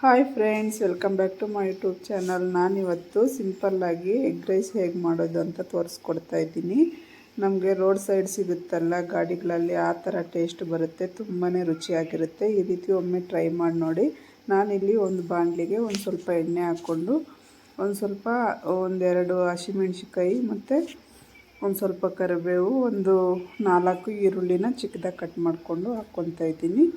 Hi friends, welcome back to my YouTube channel. ನಾನಿವತ್ತು ಸಿಂಪಲ್ಲಾಗಿ egg rice ಹೇಗೆ ಮಾಡೋದು ಅಂತ ತೋರಿಸ್ಕೊಡ್ತಾ ಇದ್ದೀನಿ. ನಮಗೆ ರೋಡ್ ಸೈಡ್ ಸಿಗುತ್ತಲ್ಲ ಗಾಡಿಗಳಲ್ಲಿ, ಆ ಥರ ಟೇಸ್ಟ್ ಬರುತ್ತೆ, ತುಂಬಾ ರುಚಿಯಾಗಿರುತ್ತೆ. ಈ ರೀತಿ ಒಮ್ಮೆ ಟ್ರೈ ಮಾಡಿ ನೋಡಿ. ನಾನಿಲ್ಲಿ ಒಂದು ಬಾಣಲಿಗೆ ಒಂದು ಸ್ವಲ್ಪ ಎಣ್ಣೆ ಹಾಕ್ಕೊಂಡು ಒಂದೆರಡು ಹಸಿಮೆಣ್ಸಿಕಾಯಿ ಮತ್ತು ಒಂದು ಸ್ವಲ್ಪ ಕರಿಬೇವು, ಒಂದು 4 ಈರುಳ್ಳಿನ ಚಿಕ್ಕದಾಗಿ ಕಟ್ ಮಾಡಿಕೊಂಡು ಹಾಕ್ಕೊತಾ ಇದ್ದೀನಿ.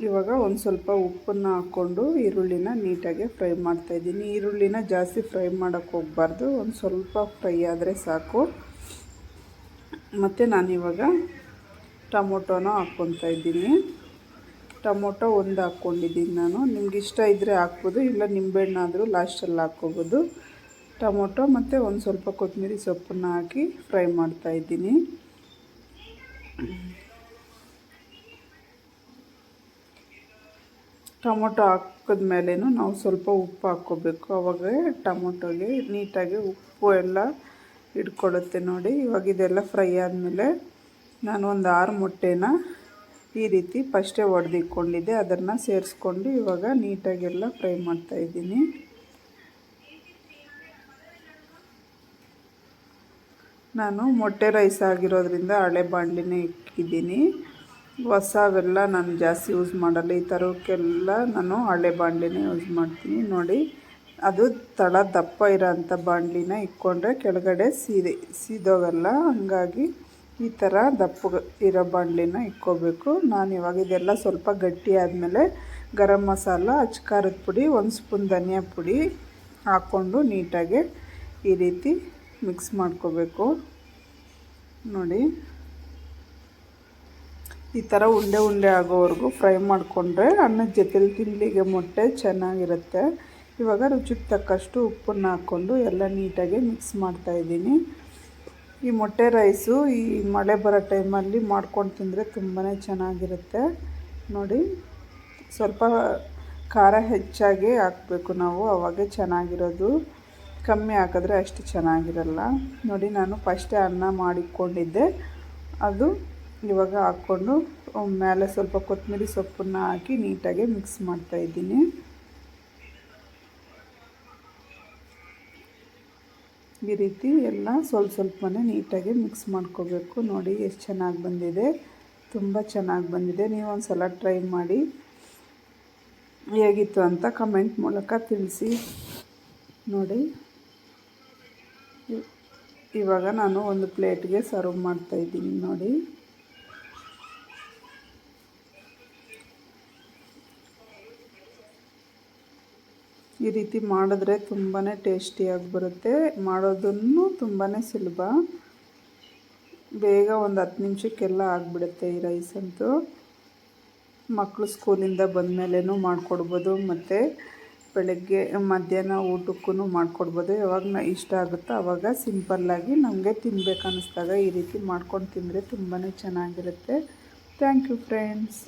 ಇವಾಗ ಒಂದು ಸ್ವಲ್ಪ ಉಪ್ಪನ್ನು ಹಾಕ್ಕೊಂಡು ಈರುಳ್ಳಿನ ನೀಟಾಗಿ ಫ್ರೈ ಮಾಡ್ತಾಯಿದ್ದೀನಿ. ಈರುಳ್ಳಿನ ಜಾಸ್ತಿ ಫ್ರೈ ಮಾಡೋಕ್ಕೆ ಹೋಗಬಾರ್ದು, ಒಂದು ಸ್ವಲ್ಪ ಫ್ರೈ ಆದರೆ ಸಾಕು. ಮತ್ತು ನಾನಿವಾಗ ಟೊಮೊಟೊನ ಹಾಕ್ಕೊತಾ ಇದ್ದೀನಿ. ಟೊಮೊಟೊ ಒಂದು ಹಾಕ್ಕೊಂಡಿದ್ದೀನಿ ನಾನು. ನಿಮ್ಗೆ ಇಷ್ಟ ಇದ್ದರೆ ಹಾಕ್ಬೋದು, ಇಲ್ಲ ನಿಂಬೆಹಣ್ಣಾದರೂ ಲಾಸ್ಟಲ್ಲಿ ಹಾಕ್ಕೋಬೋದು. ಟೊಮೊಟೊ ಮತ್ತು ಒಂದು ಸ್ವಲ್ಪ ಕೊತ್ತಂಬರಿ ಸೊಪ್ಪನ್ನು ಹಾಕಿ ಫ್ರೈ ಮಾಡ್ತಾಯಿದ್ದೀನಿ. ಟೊಮೊಟೊ ಹಾಕಿದ್ಮೇಲೆ ನಾವು ಸ್ವಲ್ಪ ಉಪ್ಪು ಹಾಕ್ಕೋಬೇಕು. ಆವಾಗ ಟೊಮೊಟೊಗೆ ನೀಟಾಗಿ ಉಪ್ಪು ಎಲ್ಲ ಹಿಡ್ಕೊಳ್ಳುತ್ತೆ ನೋಡಿ. ಇವಾಗ ಇದೆಲ್ಲ ಫ್ರೈ ಆದಮೇಲೆ ನಾನು ಒಂದು 6 ಮೊಟ್ಟೆನ ಈ ರೀತಿ ಫಸ್ಟೇ ಒಡೆದಿಟ್ಕೊಂಡಿದ್ದೆ, ಅದನ್ನು ಸೇರಿಸ್ಕೊಂಡು ಇವಾಗ ನೀಟಾಗೆಲ್ಲ ಫ್ರೈ ಮಾಡ್ತಾಯಿದ್ದೀನಿ. ನಾನು ಮೊಟ್ಟೆ ರೈಸ್ ಆಗಿರೋದ್ರಿಂದ ಹಳೆ ಬಾಣಲಿನೇ ಇಕ್ಕಿದ್ದೀನಿ. ಹೊಸವೆಲ್ಲ ನಾನು ಜಾಸ್ತಿ ಯೂಸ್ ಮಾಡಲ್ಲ. ಈ ಥರಕ್ಕೆಲ್ಲ ನಾನು ಹಳೆ ಬಾಣಲಿನೇ ಯೂಸ್ ಮಾಡ್ತೀನಿ ನೋಡಿ. ಅದು ತಳ ದಪ್ಪ ಇರೋಂಥ ಬಾಣಲಿನ ಇಕ್ಕೊಂಡ್ರೆ ಕೆಳಗಡೆ ಸೀದೋಗಲ್ಲ. ಹಂಗಾಗಿ ಈ ಥರ ದಪ್ಪ ಇರೋ ಬಾಣಲಿನ ಇಕ್ಕೋಬೇಕು. ನಾನು ಇವಾಗ ಇದೆಲ್ಲ ಸ್ವಲ್ಪ ಗಟ್ಟಿ ಆದಮೇಲೆ ಗರಂ ಮಸಾಲ, ಅಚ್ಕಾರದ ಪುಡಿ, 1 ಸ್ಪೂನ್ ಧನಿಯಾ ಪುಡಿ ಹಾಕ್ಕೊಂಡು ನೀಟಾಗಿ ಈ ರೀತಿ ಮಿಕ್ಸ್ ಮಾಡ್ಕೋಬೇಕು ನೋಡಿ. ಈ ಥರ ಉಂಡೆ ಉಂಡೆ ಆಗೋವರೆಗೂ ಫ್ರೈ ಮಾಡಿಕೊಂಡ್ರೆ ಅನ್ನದ ಜೊತೆಲಿ ತಿನ್ನಲಿಕ್ಕೆ ಮೊಟ್ಟೆ ಚೆನ್ನಾಗಿರುತ್ತೆ. ಇವಾಗ ರುಚಿಗೆ ತಕ್ಕಷ್ಟು ಉಪ್ಪನ್ನು ಹಾಕ್ಕೊಂಡು ಎಲ್ಲ ನೀಟಾಗಿ ಮಿಕ್ಸ್ ಮಾಡ್ತಾಯಿದ್ದೀನಿ. ಈ ಮೊಟ್ಟೆ ರೈಸು ಈ ಮಳೆ ಬರೋ ಟೈಮಲ್ಲಿ ಮಾಡ್ಕೊಂಡು ತಿಂದರೆ ತುಂಬಾ ಚೆನ್ನಾಗಿರುತ್ತೆ ನೋಡಿ. ಸ್ವಲ್ಪ ಖಾರ ಹೆಚ್ಚಾಗಿ ಹಾಕಬೇಕು ನಾವು, ಅವಾಗೇ ಚೆನ್ನಾಗಿರೋದು. ಕಮ್ಮಿ ಹಾಕಿದ್ರೆ ಅಷ್ಟು ಚೆನ್ನಾಗಿರಲ್ಲ ನೋಡಿ. ನಾನು ಫಸ್ಟೇ ಅನ್ನ ಮಾಡಿಕೊಂಡಿದ್ದೆ, ಅದು ಇವಾಗ ಹಾಕ್ಕೊಂಡು ಮೇಲೆ ಸ್ವಲ್ಪ ಕೊತ್ತಂಬರಿ ಸೊಪ್ಪನ್ನು ಹಾಕಿ ನೀಟಾಗಿ ಮಿಕ್ಸ್ ಮಾಡ್ತಾಯಿದ್ದೀನಿ. ಈ ರೀತಿ ಎಲ್ಲ ಸ್ವಲ್ಪನೇ ನೀಟಾಗಿ ಮಿಕ್ಸ್ ಮಾಡ್ಕೋಬೇಕು ನೋಡಿ. ಎಷ್ಟು ಚೆನ್ನಾಗಿ ಬಂದಿದೆ, ತುಂಬ ಚೆನ್ನಾಗಿ ಬಂದಿದೆ. ನೀವು ಒಂದು ಸಲ ಟ್ರೈ ಮಾಡಿ, ಹೇಗಿತ್ತು ಅಂತ ಕಮೆಂಟ್ ಮೂಲಕ ತಿಳಿಸಿ ನೋಡಿ. ಇವಾಗ ನಾನು ಒಂದು ಪ್ಲೇಟ್ಗೆ ಸರ್ವ್ ಮಾಡ್ತಾಯಿದ್ದೀನಿ ನೋಡಿ. ಈ ರೀತಿ ಮಾಡಿದ್ರೆ ತುಂಬಾ ಟೇಸ್ಟಿಯಾಗಿ ಬರುತ್ತೆ. ಮಾಡೋದನ್ನು ತುಂಬಾ ಸುಲಭ, ಬೇಗ ಒಂದು 10 ನಿಮಿಷಕ್ಕೆಲ್ಲ ಆಗಿಬಿಡುತ್ತೆ ಈ ರೈಸ್ ಅಂತೂ. ಮಕ್ಕಳು ಸ್ಕೂಲಿಂದ ಬಂದಮೇಲೆನೂ ಮಾಡಿಕೊಡ್ಬೋದು, ಮತ್ತು ಬೆಳಗ್ಗೆ ಮಧ್ಯಾಹ್ನ ಊಟಕ್ಕೂ ಮಾಡಿಕೊಡ್ಬೋದು. ಯಾವಾಗ ಇಷ್ಟ ಆಗುತ್ತೋ ಆವಾಗ ಸಿಂಪಲ್ಲಾಗಿ ನಮಗೆ ತಿನ್ಬೇಕು ಅನ್ನಿಸ್ದಾಗ ಈ ರೀತಿ ಮಾಡ್ಕೊಂಡು ತಿಂದರೆ ತುಂಬಾ ಚೆನ್ನಾಗಿರುತ್ತೆ. Thank you friends.